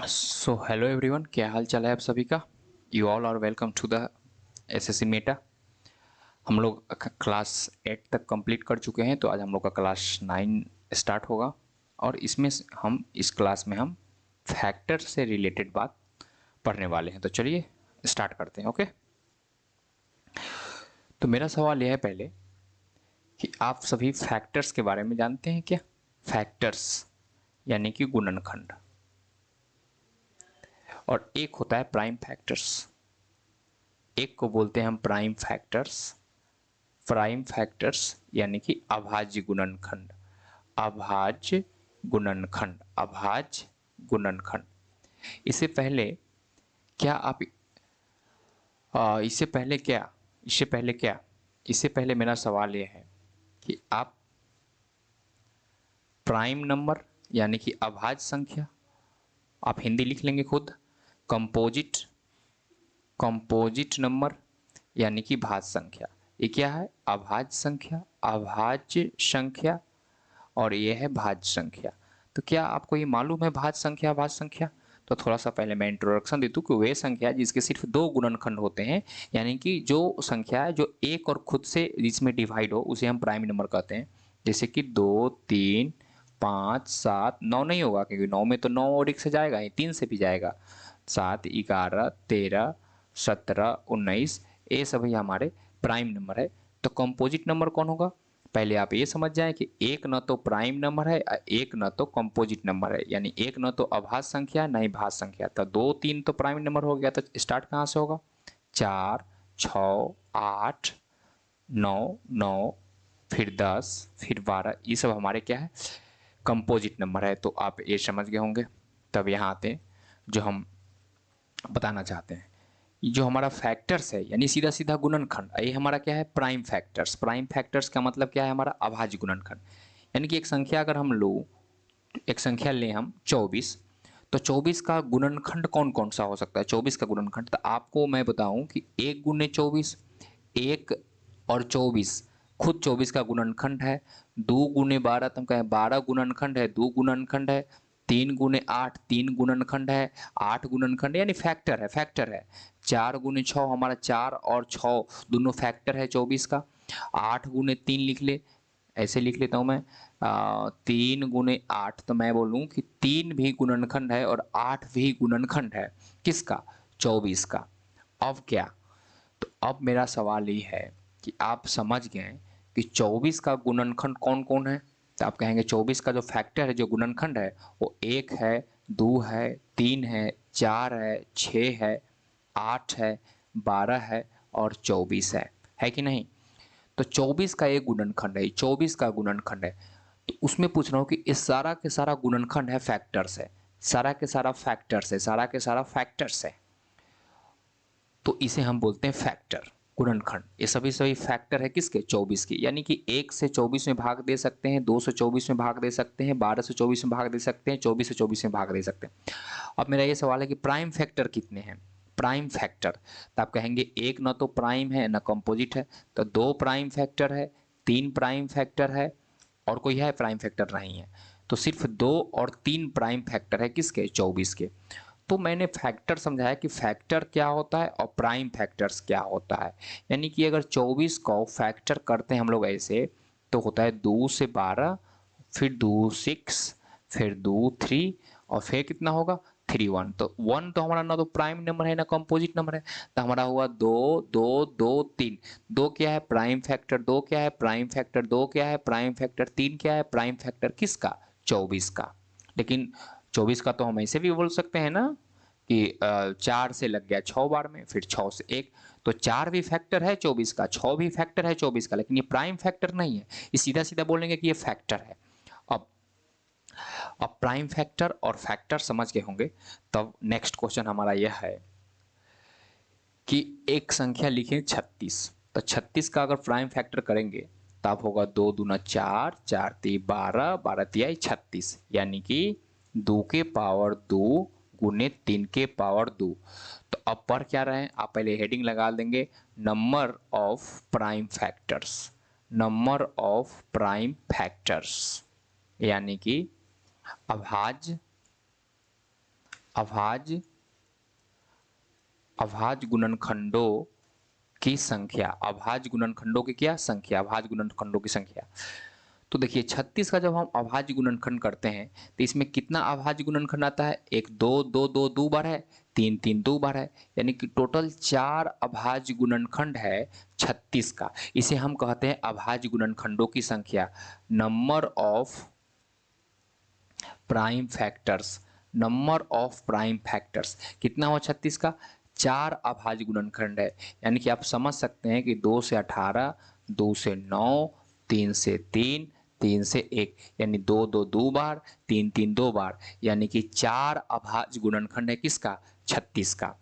So hello everyone, क्या हाल चाल है आप सभी का। You all are welcome to the SSC Meta. हम लोग क्लास 8 तक कंप्लीट कर चुके हैं, तो आज हम लोग का क्लास 9 स्टार्ट होगा। और इसमें हम इस क्लास में हम फैक्टर से रिलेटेड बात पढ़ने वाले हैं। तो चलिए स्टार्ट करते हैं। ओके, तो मेरा सवाल यह है पहले कि आप सभी फैक्टर्स के बारे में जानते हैं क्या। फैक्टर्स यानी कि गुणनखंड, और एक होता है प्राइम फैक्टर्स। एक को बोलते हैं हम प्राइम फैक्टर्स। प्राइम फैक्टर्स यानी कि अभाज्य गुणनखंड। अभाज्य गुणनखंड, अभाज्य गुणनखंड। इससे पहले क्या आप इससे पहले क्या इससे पहले क्या इससे पहले मेरा सवाल यह है कि आप प्राइम नंबर यानी कि अभाज्य संख्या, आप हिंदी लिख लेंगे खुद। कंपोजिट कंपोजिट नंबर यानी कि भाज्य संख्या। ये क्या है? अभाज्य संख्या, अभाज्य संख्या, और ये है भाज्य संख्या। तो क्या आपको ये मालूम है भाज्य संख्या, भाज्य संख्या? तो थोड़ा सा पहले मैं इंट्रोडक्शन दे दूं कि वे संख्या जिसके सिर्फ दो गुणनखंड होते हैं, यानी कि जो संख्या है जो एक और खुद से जिसमें डिवाइड हो, उसे हम प्राइम नंबर कहते हैं। जैसे कि 2, 3, 5, 7, 9 नहीं होगा, क्योंकि 9 में तो 9 और 1 से जाएगा, ये 3 से भी जाएगा। 7, 11, 13, 17, 19, ये सभी हमारे प्राइम नंबर है। तो कंपोजिट नंबर कौन होगा? पहले आप ये समझ जाएं कि एक न तो प्राइम नंबर है, एक न तो कंपोजिट नंबर है, यानी एक न तो अभाज्य संख्या नहीं भाज्य संख्या। तो 2, 3 तो प्राइम नंबर हो गया। तो स्टार्ट कहाँ से होगा? 4, 6, 8, 9, 9, फिर 10, फिर 12, ये सब हमारे क्या है? कंपोजिट नंबर है। तो आप ये समझ गए होंगे। तब यहाँ आते हैं जो हम बताना चाहते हैं। जो हमारा फैक्टर्स है यानी सीधा सीधा गुणनखंड, ये हमारा क्या है? Prime factors. प्राइम फैक्टर्स का मतलब क्या है? हमारा अभाज्य गुणनखंड। यानी कि एक संख्या अगर हम लो, एक संख्या लें हम 24, तो 24 का गुणनखंड कौन कौन सा हो सकता है? 24 का गुणनखंड तो आपको मैं बताऊं कि 1 गुने 24, 1 और 24 खुद 24 का गुणनखंड है। 2 गुने 12 तो हम कहें 12 गुणनखंड है, 2 गुणनखंड है। 3 गुने 8 3 गुणनखंड है, 8 गुणनखंड यानी फैक्टर है, फैक्टर है। 4 गुने 6 हमारा 4 और 6 दोनों फैक्टर है 24 का। 8 गुने 3 लिख ले, ऐसे लिख लेता हूँ मैं। 3 गुने 8 तो मैं बोलूँ कि 3 भी गुणनखंड है और 8 भी गुणनखंड है। किसका? 24 का। अब क्या? तो अब मेरा सवाल ये है कि आप समझ गए कि 24 का गुणनखंड कौन कौन है। तो आप कहेंगे 24 का जो फैक्टर है, जो गुणनखंड है, वो 1 है, 2 है, 3 है, 4 है, 6 है, 8 है, 12 है और 24 है कि नहीं? तो 24 का एक गुणनखंड है, 24 का गुणनखंड है। तो उसमें पूछ रहा हूँ कि इस सारा के सारा गुणनखंड है, फैक्टर्स है, सारा के सारा फैक्टर्स है, सारा के सारा फैक्टर्स है। तो इसे हम बोलते हैं फैक्टर, गुणनखंड। ये सभी सभी फैक्टर है किसके? 24 की। यानी कि 1 से 24 में भाग दे सकते हैं, 2 से 24 में भाग दे सकते हैं, 12 से 24 में भाग दे सकते हैं, 24 से 24 में भाग दे सकते हैं। अब मेरा ये सवाल है कि प्राइम फैक्टर कितने हैं? प्राइम फैक्टर, तो आप कहेंगे एक ना तो प्राइम है ना कंपोजिट है। तो 2 प्राइम फैक्टर है, 3 प्राइम फैक्टर है, और कोई है प्राइम फैक्टर? नहीं है। तो सिर्फ 2 और 3 प्राइम फैक्टर है किसके? 24 के। तो मैंने फैक्टर समझाया कि फैक्टर क्या होता है और प्राइम फैक्टर्स क्या होता है। यानी कि अगर 24 को फैक्टर करते हैं हम लोग ऐसे, तो होता है 2 से 12, फिर 2 6, फिर 2 3, और फिर कितना होगा? 3 1। तो 1 तो हमारा ना तो प्राइम नंबर है ना कंपोजिट नंबर है। तो हमारा हुआ 2 2 2 3। 2 क्या है? Prime factor. 2 क्या है? Prime factor. 2 क्या है? Prime factor. 3 क्या है? Prime factor. किसका? 24 का। लेकिन 24 का तो हम ऐसे भी बोल सकते हैं ना कि 4 से लग गया 6 बार में, फिर 6 से 1। तो 4 भी फैक्टर है 24 का, 6 भी फैक्टर है 24 का, लेकिन ये प्राइम फैक्टर नहीं है। ये सीधा सीधा बोलेंगे कि ये फैक्टर है। अब अब प्राइम फैक्टर और फैक्टर समझ गए होंगे। तब नेक्स्ट क्वेश्चन हमारा यह है कि एक संख्या लिखें 36। तो 36 का अगर प्राइम फैक्टर करेंगे तब होगा 2 दूना 4, 4 3 12, 12 तिहाई 36, यानी कि 2 के पावर 2 गुने 3 के पावर 2। तो अब पर क्या रहे? आप पहले हेडिंग लगा देंगे, number of prime factors. Number of prime factors यानी कि अभाज्य अभाज्य गुणनखंडों की संख्या, अभाज्य गुणनखंडों की क्या संख्या, अभाज्य गुणनखंडों की संख्या। तो देखिए 36 का जब हम अभाज्य गुणनखंड करते हैं तो इसमें कितना अभाज्य गुणनखंड आता है, एक दो दो दो दो बार है, तीन तीन दो बार है, यानी कि टोटल 4 अभाज्य गुणनखंड है 36 का। इसे हम कहते हैं अभाज्य गुणनखंडों की संख्या, number of prime factors, number of prime factors. कितना हुआ 36 का, 4 अभाज्य गुणनखंड है, यानी कि आप समझ सकते हैं कि 2 से 18, 2 से 9, 3 से 3, 3 से 1, यानी 2 2 2 बार, 3 3 2 बार, यानी कि 4 अभाज्य गुणनखंड है किसका, 36 का।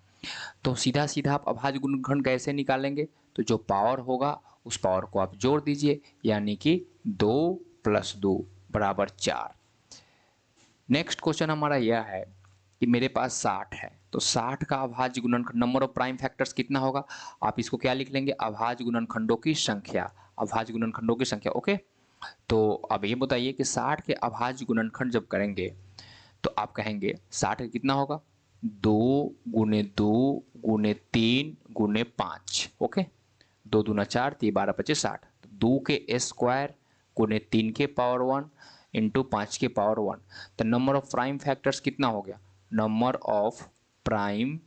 तो सीधा सीधा आप अभाज्य गुणनखंड कैसे निकालेंगे, तो जो पावर होगा उस पावर को आप जोड़ दीजिए, यानी कि 2 + 2 = 4। नेक्स्ट क्वेश्चन हमारा यह है कि मेरे पास 60 है, तो 60 का अभाज्य गुणनखंड, नंबर ऑफ प्राइम फैक्टर्स कितना होगा, आप इसको क्या लिख लेंगे, अभाज्य गुणनखंडों की संख्या, अभाज्य गुणनखंडों की संख्या। ओके, तो अब ये बताइए कि 60 के अभाज्य गुणनखंड जब करेंगे तो आप कहेंगे 60 का कितना होगा, 2 × 2 × 3 × 5। ओके, 2 दूना 4, 3 12 25 60, 2 के स्क्वायर × 3 के पावर 1 इंटू 5 के पावर 1। तो नंबर ऑफ प्राइम फैक्टर्स कितना हो गया, नंबर ऑफ प्राइम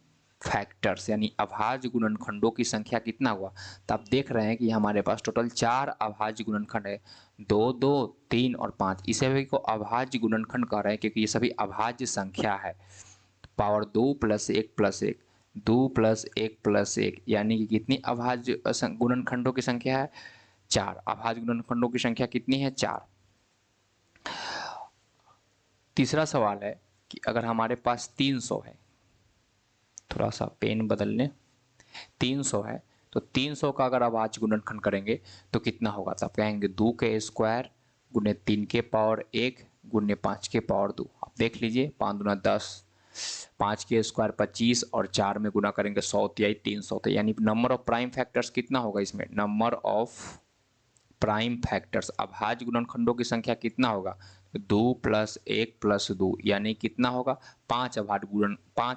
फैक्टर्स यानी अभाज्य गुणनखंडों की संख्या कितना हुआ। तो आप देख रहे हैं कि हमारे पास टोटल 4 अभाज्य गुणनखंड है, 2 2 3 और 5। इसे भी को अभाज्य गुणनखंड कह रहे हैं क्योंकि ये सभी अभाज्य संख्या है। पावर 2 + 1 + 1, 2 + 1 + 1, यानी कि कितनी अभाज्य गुणनखंडों की संख्या है, 4। अभाज्य गुणनखंडों की संख्या कितनी है, 4। तीसरा सवाल है कि अगर हमारे पास 300 है, थोड़ा सा पेन बदल लें, 300 है, तो 300 का अगर अभाज्य गुणनखंड करेंगे तो कितना होगा, तो आप कहेंगे 2 के स्क्वायर × 3 के पावर 1 × 5 के पावर 2। आप देख लीजिए, 5 दूना 10, 5 के स्क्वायर 25 और 4 में गुना करेंगे 100, 300। तो यानी नंबर ऑफ प्राइम फैक्टर्स कितना होगा इसमें, नंबर ऑफ प्राइम फैक्टर्स अभाज्य गुणनखंडों की संख्या कितना होगा, 2 + 1 + 2, यानी कितना होगा, 5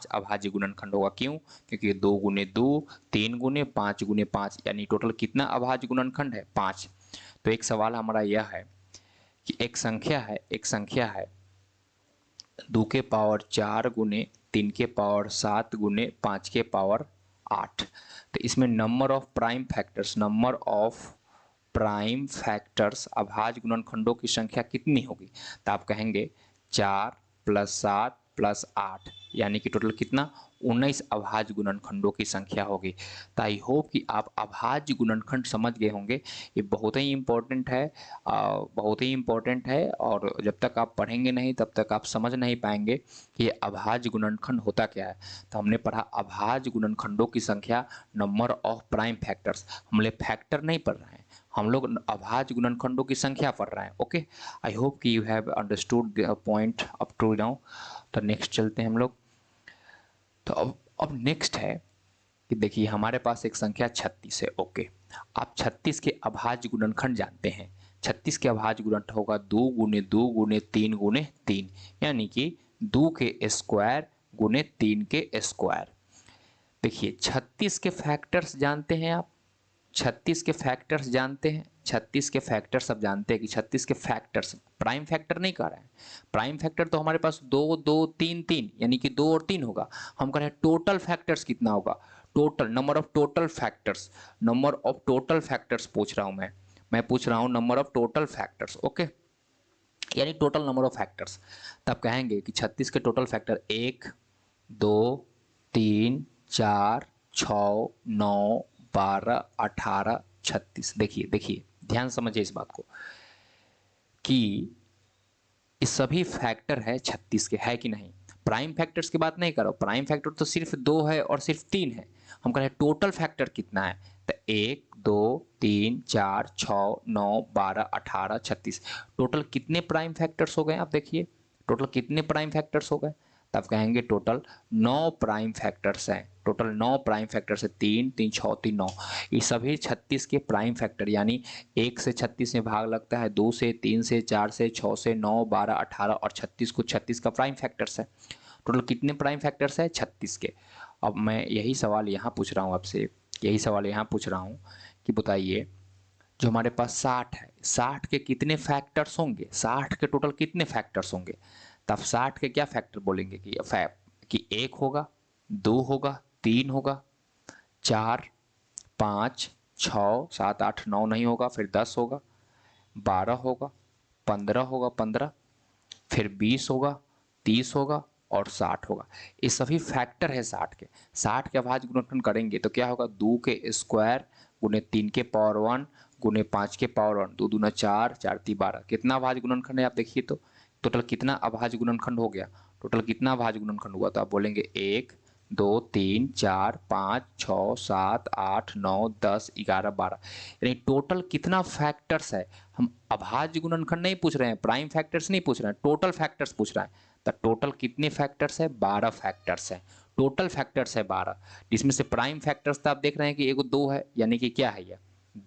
अभाज्य गुणनखंड होगा। क्यों, क्योंकि 2 × 2, 3 × 5 × 5, यानी टोटल कितना अभाज्य गुणनखंड है, 5। तो एक सवाल हमारा यह है कि एक संख्या है 2 के पावर 4 × 3 के पावर 7 × 5 के पावर 8। तो इसमें नंबर ऑफ प्राइम फैक्टर्स अभाज्य गुणनखंडों की संख्या कितनी होगी, तो आप कहेंगे 4 + 7 + 8, यानी कि टोटल कितना, 19 अभाज्य गुणनखंडों की संख्या होगी। तो आई होप कि आप अभाज्य गुणनखंड समझ गए होंगे। ये बहुत ही इम्पोर्टेंट है, और जब तक आप पढ़ेंगे नहीं तब तक आप समझ नहीं पाएंगे कि ये अभाज्य गुणनखंड होता क्या है। तो हमने पढ़ा अभाज्य गुणनखंडों की संख्या, नंबर ऑफ प्राइम फैक्टर्स। हम लोग फैक्टर नहीं पढ़ रहे हैं, हम लोग अभाज्य गुणनखंडों की संख्या पढ़ रहे हैं। ओके, आई होप कि you have understood the point up to now. तो नेक्स्ट चलते हैं हम लोग। तो अब नेक्स्ट है कि देखिए हमारे पास एक संख्या 36 है। ओके, आप 36 के अभाज्य गुणनखंड जानते हैं। 36 के अभाज्य गुणनखंड होगा 2 × 2 × 3 × 3, यानी कि 2 के स्क्वायर × 3 के स्क्वायर। देखिए 36 के फैक्टर्स जानते हैं आप, 36 के फैक्टर्स जानते हैं, 36 के फैक्टर्स आप जानते हैं कि 36 के फैक्टर्स, प्राइम फैक्टर नहीं कह रहे हैं। प्राइम फैक्टर तो हमारे पास 2 2 3 3, यानी कि 2 और 3 होगा। हम कह रहे हैं टोटल फैक्टर्स कितना होगा, total number of total factors, number of total factors पूछ रहा हूं मैं पूछ रहा हूं number of total factors. Okay, यानी टोटल नंबर ऑफ फैक्टर्स। तब कहेंगे कि 36 के टोटल फैक्टर 1 2 3 4 6 9 12 18 36। देखिए ध्यान समझिए इस बात को कि ये सभी फैक्टर है 36 के, है कि नहीं। प्राइम फैक्टर्स की बात नहीं करो, प्राइम फैक्टर तो सिर्फ 2 है और सिर्फ 3 है। हम कह रहे हैं टोटल फैक्टर कितना है, तो 1 2 3 4 6 9 12 18 36। टोटल कितने प्राइम फैक्टर्स हो गए, आप देखिए टोटल कितने प्राइम फैक्टर्स हो गए। तब कहेंगे टोटल 9 प्राइम फैक्टर्स हैं, टोटल 9 प्राइम फैक्टर्स है। 3 3 6 3 9, ये सभी 36 के प्राइम फैक्टर, यानी 1 से 36 में भाग लगता है, 2 से 3 से 4 से 6 से 9 12 18 और 36 को 36 का प्राइम फैक्टर्स है। टोटल कितने प्राइम फैक्टर्स है? 36 के। अब मैं यही सवाल यहाँ पूछ रहा हूँ आपसे, यही सवाल यहाँ पूछ रहा हूँ कि बताइए जो हमारे पास 60 है, 60 के कितने फैक्टर्स होंगे? 60 के टोटल कितने फैक्टर्स होंगे? तब 60 के क्या फैक्टर बोलेंगे कि 1 होगा, 2 होगा, 3 होगा, 4, 5, 6, 7, 8, 9 नहीं होगा, फिर 10 होगा, 12 होगा, 15 होगा, 15 फिर 20 होगा, 30 होगा और 60 होगा। ये सभी फैक्टर है 60 के। 60 के अभाज्य गुणनखंड करेंगे तो क्या होगा? 2 के स्क्वायर गुने 3 के पावर 1 गुने 5 के पावर 1, 2 दूना 4, 4 ती 12। कितना अभाज्य गुणनखंड है आप देखिए तो। टोटल कितना अभाज्य गुणनखंड हो गया? टोटल कितना अभाज्य गुणनखंड हुआ? तो आप बोलेंगे 1, 2, 3, 4, 5, 6, 7, 8, 9, 10, 11, 12। यानी टोटल कितना फैक्टर्स है? हम अभाज्य गुणनखंड नहीं पूछ रहे हैं, प्राइम फैक्टर्स नहीं पूछ रहे हैं, टोटल फैक्टर्स पूछ रहे हैं। तो टोटल कितने फैक्टर्स है? 12 फैक्टर्स है। टोटल फैक्टर्स है 12, जिसमें से प्राइम फैक्टर्स तो आप देख रहे हैं कि एगो 2 है, यानी कि क्या है ये?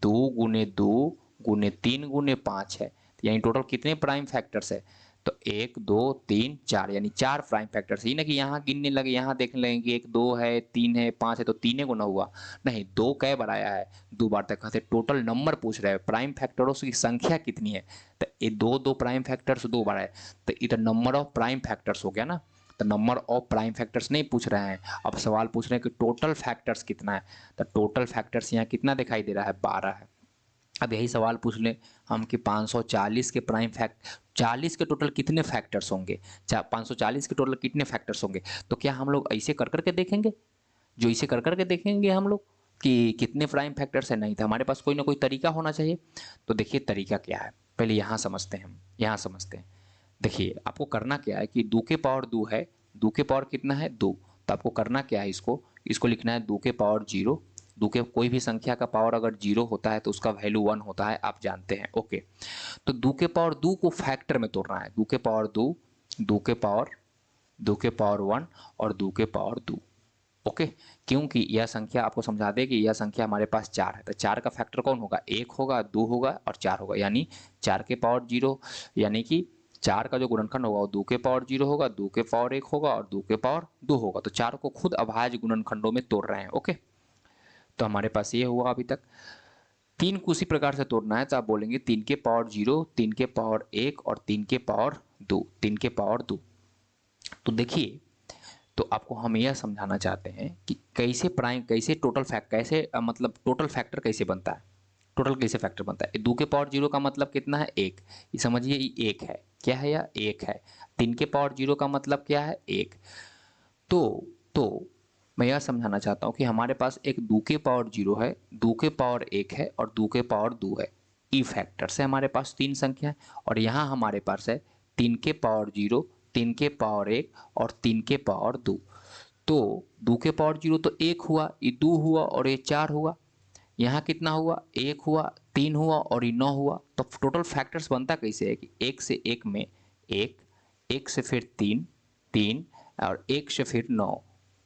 2 गुने 2 गुने 3 गुने 5 है। तो यानी टोटल कितने प्राइम फैक्टर्स है? तो 1, 2, 3, 4, यानी 4 प्राइम फैक्टर्स। ये ना कि यहाँ गिनने लगे, यहाँ देखने लगे कि 1, 2 है, 3 है, 5 है, तो 3 गुना हुआ। नहीं, 2 कई बार आया है? 2 बार तक। कहते टोटल नंबर पूछ रहे हैं, प्राइम फैक्टरों की संख्या कितनी है? तो ये 2 प्राइम फैक्टर्स 2 बार है, तो इधर नंबर ऑफ प्राइम फैक्टर्स हो गया ना। तो नंबर ऑफ प्राइम फैक्टर्स नहीं पूछ रहे हैं, अब सवाल पूछ रहे हैं कि टोटल फैक्टर्स कितना है। तो टोटल फैक्टर्स यहाँ कितना दिखाई दे रहा है? 12 है। अब यही सवाल पूछ लें हम कि 540 के प्राइम फैक्ट 40 के टोटल कितने फैक्टर्स होंगे? 540 के टोटल कितने फैक्टर्स होंगे? तो क्या हम लोग ऐसे कर करके देखेंगे? जो इसे कर करके देखेंगे हम लोग कि कितने प्राइम फैक्टर्स है? नहीं, तो हमारे पास कोई ना कोई तरीका होना चाहिए। तो देखिए तरीका क्या है, पहले यहाँ समझते हैं। हम यहाँ समझते हैं। देखिए आपको करना क्या है कि 2 के पावर 2 है, 2 के पावर कितना है? 2। तो आपको करना क्या है, इसको लिखना है 2 के पावर 0। 2 के कोई भी संख्या का पावर अगर 0 होता है तो उसका वैल्यू 1 होता है, आप जानते हैं। ओके, तो 2 के पावर 2 को फैक्टर में तोड़ना है। 2 के पावर 2, 2 के पावर 1 और 2 के पावर 2। ओके, क्योंकि यह संख्या आपको समझा दे कि यह संख्या हमारे पास 4 है, तो 4 का फैक्टर कौन होगा? 1 होगा, 2 होगा और 4 होगा, यानी 4 के पावर 0, यानी कि 4 का जो गुणनखंड होगा वो 2 के पावर 0 होगा, 2 के पावर 1 होगा और 2 के पावर 2 होगा। तो 4 को खुद अभाज्य गुणनखंडों में तोड़ रहे हैं। ओके, तो हमारे पास ये हुआ अभी तक। 3 को उसी प्रकार से तोड़ना है, तो आप बोलेंगे 3 के पावर 0, 3 के पावर 1 और 3 के पावर 2, 3 के पावर 2। तो देखिए, तो आपको हम यह समझाना चाहते हैं कि कैसे टोटल फैक्ट मतलब टोटल फैक्टर कैसे बनता है। टोटल कैसे फैक्टर बनता है? 2 के पावर 0 का मतलब कितना है? 1। ये समझिए ये 1 है, क्या है यह? 1 है। 3 के पावर 0 का मतलब क्या है? 1। तो मैं यह समझाना चाहता हूँ कि हमारे पास एक 2 के पावर 0 है, 2 के पावर 1 है और 2 के पावर 2 है। ई फैक्टर्स है हमारे पास 3 संख्या है। और यहाँ हमारे पास है 3 के पावर 0, 3 के पावर 1 और 3 के पावर 2। तो 2 के पावर 0 तो 1 हुआ, ये 2 हुआ और ये 4 हुआ। यहाँ कितना हुआ? 1 हुआ, 3 हुआ और ये 9 हुआ। तो टोटल फैक्टर्स बनता कैसे है कि 1 से 1 में 1, 1 से फिर 3, 3 और 1 से फिर 9,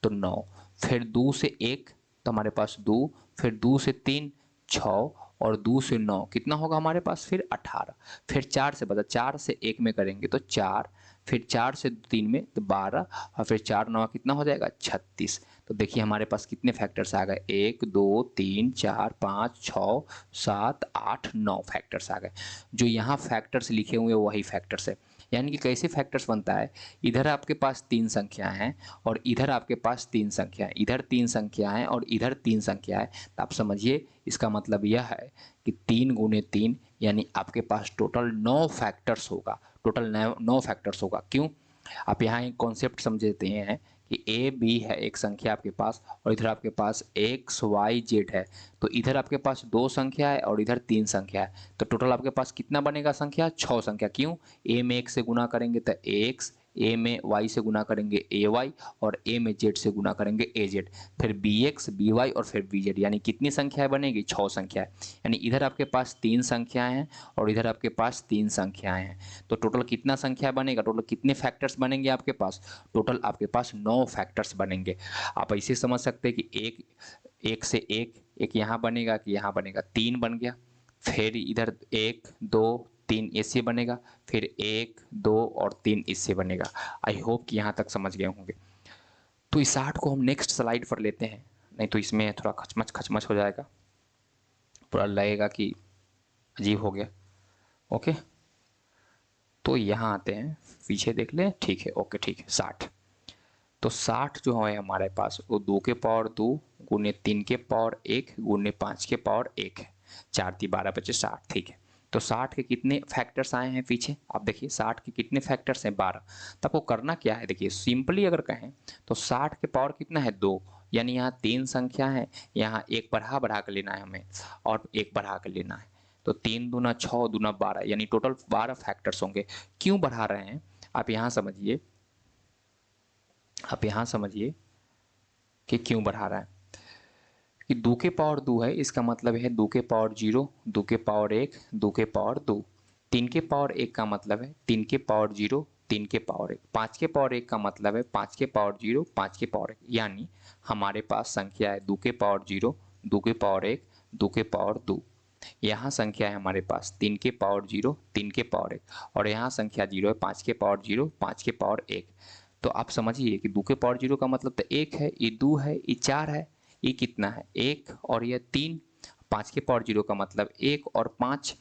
तो 9, फिर 2 से 1 तो हमारे पास 2, फिर 2 से 3 6 और 2 से 9 कितना होगा हमारे पास? फिर 18। फिर 4 से बचा, 4 से 1 में करेंगे तो 4, फिर 4 से 3 में तो 12 और फिर 4 9 कितना हो जाएगा? 36। तो देखिए हमारे पास कितने फैक्टर्स आ गए? 1, 2, 3, 4, 5, 6, 7, 8, 9 फैक्टर्स आ गए। जो यहाँ फैक्टर्स लिखे हुए वही फैक्टर्स है। यानी कि कैसे फैक्टर्स बनता है? इधर आपके पास 3 संख्याएं हैं और इधर आपके पास 3 संख्याएं, इधर 3 संख्याएं और इधर 3 संख्याएं। तो आप समझिए इसका मतलब यह है कि 3 गुने 3 यानी आपके पास टोटल 9 फैक्टर्स होगा। टोटल 9 फैक्टर्स होगा। क्यों? आप यहाँ एक कॉन्सेप्ट समझते हैं कि ए बी है एक संख्या आपके पास और इधर आपके पास एक्स वाई जेड है। तो इधर आपके पास 2 संख्या है और इधर 3 संख्या है। तो टोटल आपके पास कितना बनेगा संख्या? 6 संख्या। क्यों? ए में x से गुना करेंगे तो एक्स, ए में y से गुना करेंगे ए वाई और ए में z से गुना करेंगे ए जेड, फिर बी एक्स, बी वाई और फिर बी जेड। यानी कितनी संख्याएं बनेगी? 6 संख्याएं। यानी इधर आपके पास 3 संख्याएं हैं और इधर आपके पास 3 संख्याएं हैं। तो टोटल कितना संख्या बनेगा? टोटल कितने फैक्टर्स बनेंगे आपके पास? टोटल आपके पास 9 फैक्टर्स बनेंगे। आप ऐसे समझ सकते हैं कि एक से एक यहाँ बनेगा कि यहाँ बनेगा, 3 बन गया। फिर इधर 1, 2, 3 इससे बनेगा, फिर 1 2 और 3 इससे बनेगा। आई होप कि यहाँ तक समझ गए होंगे। तो इस 60 को हम नेक्स्ट स्लाइड पर लेते हैं, नहीं तो इसमें थोड़ा खचमच हो जाएगा, पूरा लगेगा कि अजीब हो गया। ओके, तो यहाँ आते हैं, पीछे देख लें, ठीक है, ओके ठीक है। 60, तो 60 जो है हमारे पास वो 2 के पावर 2 गुने 3 के पावर 1 गुने 5 के पावर 1 है। 4 × 12 = 60, ठीक है। तो 60 के कितने फैक्टर्स आए हैं पीछे, आप देखिए 60 के कितने फैक्टर्स हैं, 12। तो आपको करना क्या है, देखिए सिंपली अगर कहें तो 60 के पावर कितना है, 2, यानी यहाँ 3 संख्या है, यहाँ एक बढ़ा कर लेना है हमें और एक बढ़ा कर लेना है। तो 3 दूना 6 दूना 12, यानी टोटल 12 फैक्टर्स होंगे। क्यों बढ़ा रहे हैं आप यहाँ समझिए, आप यहाँ समझिए कि क्यों बढ़ा रहा है। कि 2 के पावर 2 है, इसका मतलब है 2 के पावर 0, 2 के पावर 1, 2 के पावर 2। 3 के पावर 1 का मतलब है 3 के पावर 0, 3 के पावर 1। 5 के पावर 1 का मतलब है 5 के पावर 0, 5 के पावर 1। यानी हमारे पास संख्या है 2 के पावर 0, 2 के पावर 1, 2 के पावर 2। यहाँ संख्या है हमारे पास 3 के पावर 0, 3 के पावर 1, और यहाँ संख्या 0 है 5 के पावर 0, 5 के पावर 1। तो आप समझिए कि 2 के पावर 0 का मतलब तो 1 है, ये 2 है, ये 4 है, ये कितना है 1 और ये 3। 5 के पावर 0 का मतलब 1 और 5।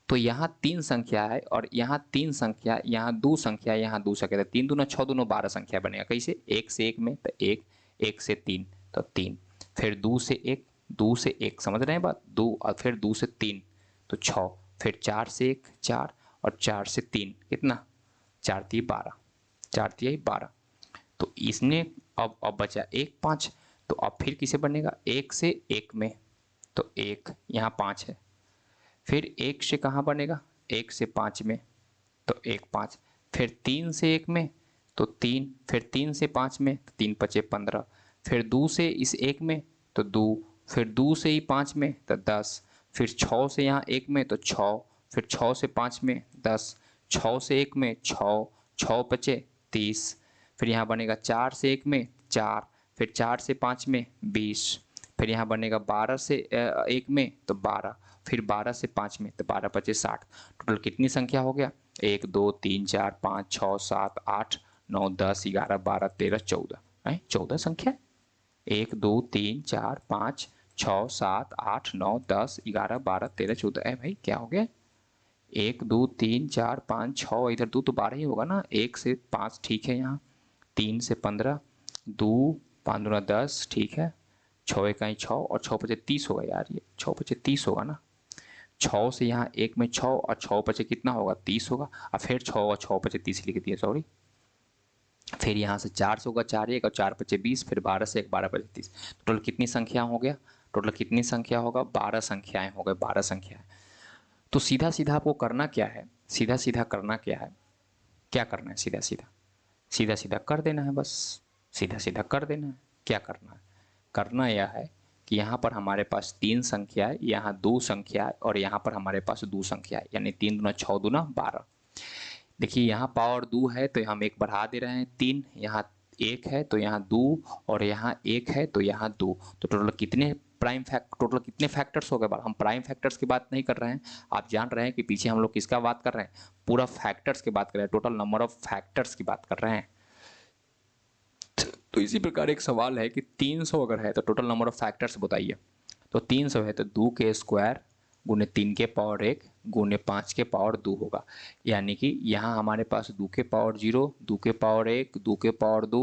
तो यहाँ 3 संख्या है और यहाँ 3 संख्या, यहाँ 2 संख्या, यहाँ 2 संख्या। तो 3 दूना 6 दूना 12 संख्या बनेगा। कैसे, 1 से 1 में तो 1, 1 से 3 तो 3, फिर 2 से 1, 2 से 1, समझ रहे हैं बात, 2, और फिर 2 से 3 तो 6, फिर 4 से 1 4, और 4 से 3 कितना, 4 × 3 = 12, 4 × 3 = 12। तो इसने अब बचा 1 5, तो अब फिर किसे बनेगा, 1 से 1 में तो 1, यहाँ 5 है, फिर 1 से कहाँ बनेगा, 1 से 5 में तो 1 5, फिर 3 से 1 में तो 3, फिर 3 से 5 में तो 3 × 5 = 15, फिर 2 से इस 1 में तो 2, फिर 2 से ही 5 में तो 10, फिर 6 से यहाँ 1 में तो 6, फिर 6 से 5 में 10, 6 से 1 में 6, 6 × 5 = 30, फिर यहाँ बनेगा 4 से 1 में 4, फिर 4 से 5 में 20, फिर यहाँ बनेगा 12 से 1 में तो 12, फिर 12 से 5 में तो 12 × 5 = 60। टोटल कितनी संख्या हो गया, 1 2 3 4 5 6 7 8 9 10 11 12 13 14 है, 14 संख्या। 1 2 3 4 5 6 7 8 9 10 11 12 13 14 है भाई, क्या हो गया, 1 2 3 4 5 6, इधर 2 तो 12 ही होगा ना, 1 से 5 ठीक है, यहाँ 3 से 15, 2 5 दूना 10 ठीक है, 6 × 1 = 6 और 6 × 5 = 30 होगा यार, ये 6 × 5 = 30 होगा ना। 6 से यहाँ 1 में 6 और 6 × 5 = कितना होगा, 30 होगा, और फिर 6 और 6 × 5 = 30 लिख दिया, सॉरी। फिर यहाँ से 4 से होगा 4 1 और 4 × 5 = 20, फिर 12 से 1 12 × 5 = 30। टोटल कितनी संख्या हो गया, टोटल कितनी संख्या होगा, 12 संख्याएं हो गए, 12 संख्याएं। तो सीधा सीधा आपको करना क्या है, सीधा सीधा करना क्या है, क्या करना है, सीधा सीधा सीधा सीधा कर देना है, बस सीधा सीधा कर देना है। क्या करना है, करना यह है कि यहाँ पर हमारे पास 3 संख्या है, यहाँ 2 संख्या है, और यहाँ पर हमारे पास 2 संख्या है, यानी 3 दूना 6 दूना 12। देखिए यहाँ पावर 2 है तो हम एक बढ़ा दे रहे हैं 3, यहाँ 1 है तो यहाँ 2, और यहाँ 1 है तो यहाँ 2। तो टोटल कितने टोटल कितने फैक्टर्स हो गए, हम प्राइम फैक्टर्स की बात नहीं कर रहे हैं, आप जान रहे हैं कि पीछे हम लोग किसका बात कर रहे हैं, पूरा फैक्टर्स की बात कर रहे हैं, टोटल नंबर ऑफ फैक्टर्स की बात कर रहे हैं। तो इसी प्रकार एक सवाल है कि 300 अगर है तो टोटल नंबर ऑफ फैक्टर्स बताइए। तो 300 है तो 2 के स्क्वायर गुने 3 के पावर 1 गुने 5 के पावर 2 होगा। यानी कि यहाँ हमारे पास 2 के पावर 0, 2 के पावर 1, 2 के पावर 2,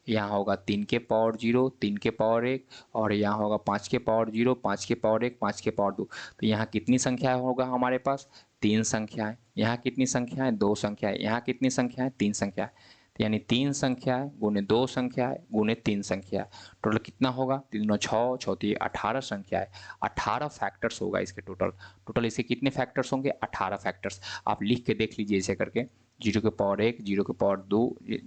यहाँ होगा 3 के पावर 0, 3 के पावर 1, और यहाँ होगा 5 के पावर 0, 5 के पावर 1, 5 के पावर 2। तो यहाँ कितनी संख्या होगा हमारे पास, 3 संख्याएं। यहाँ कितनी संख्याएं, 2 संख्याएं। यहाँ कितनी संख्याएं, 3 संख्याएं। तो यानी 3 संख्याएं गुने 2 संख्याएं गुने 3 संख्या, टोटल कितना होगा, 3 9 6 6 18 संख्याएं, 18 फैक्टर्स होगा इसके टोटल। टोटल इसके कितने फैक्टर्स होंगे, 18 फैक्टर्स। आप लिख के देख लीजिए ऐसे करके, 0 के पावर 1, 0 के पावर 2,